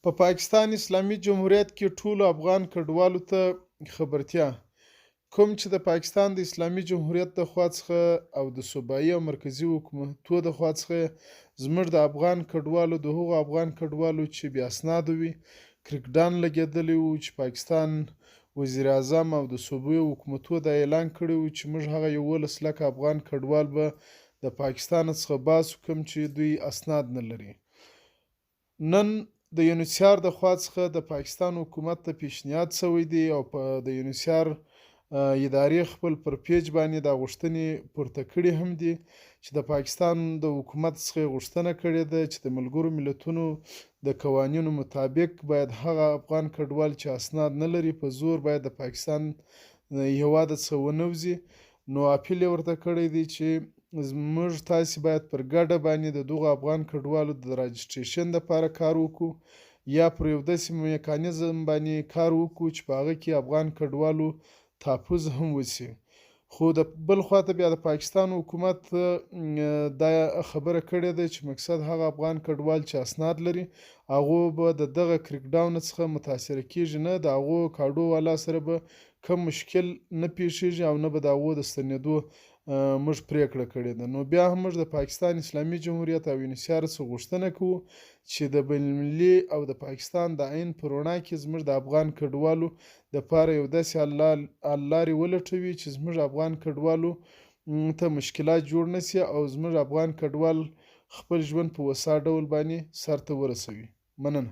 په پاکستان اسلامي جمهوریت کې ټولو افغان کډوالو ته خبرتیا. کوم چې د پاکستان د اسلامي جمهوریت د خوا څخه او د صوبایي او مرکزي حکومتو د خوا څخه زموږ د افغان کډوالو د هغو افغان کډوالو چې بې اسناده وي کرکټان لګېدلی وو چې پاکستان وزیر اعظم او د صوبایي حکومتو دا اعلان کړی وو چې موږ هغه 11 لکه افغان کډوال به د پاکستان څخه باسو کوم چې دوی اسناد نه لري. نن د یونیسیار د خوا څخه د پاکستان حکومت ته پیشنهاد شوی دی او په د یونیسیار ادارې خپل پر پیج باندې دا غوښتنې پورته کړي هم دي چې د پاکستان د حکومت څخه غوښتنه کړې ده چې د ملګرو ملتونو د قوانینو مطابق باید هغه افغان کډوال چې اسناد نه لري په زور باید د پاکستان هیواد څخه ونوځي. نو اپیل یې ورته کړی دی چې موږ تاسې باید پر ګډه باندې د دغو افغان کډوالو د راجسټریشن دپاره کار وکړو یا پر یو داسې میکانیزم باندې کار وکړو چې په هغه کې افغان کډوالو تحفظ هم وشي. خو د بل خواته بیا د پاکستان حکومت دا خبره کړې ده چې مقصد هغه افغان کډوال چې اسناد لري هغو به د دغه کرکډاون څخه متاثره کیږي نه د هغو کاډو والا سره به کم مشکل نه پیښیږي او نه به د هغو د ستنېدو موږ پریکړه کړې ده. نو بیا هم موږ د پاکستان اسلامي جمهوریت او یونیسیار څخه غوښتنه کوو چې د بین المللي او د پاکستان د عین په رڼا کې زموږ د افغان کډوالو دپاره یو داسې حل لارې ولټوي چې زموږ افغان کډوالو ته مشکلات جوړ نه سي او زموږ افغان کډوال خپل ژوند په هوسا ډول باندې سرته ورسوي. مننه.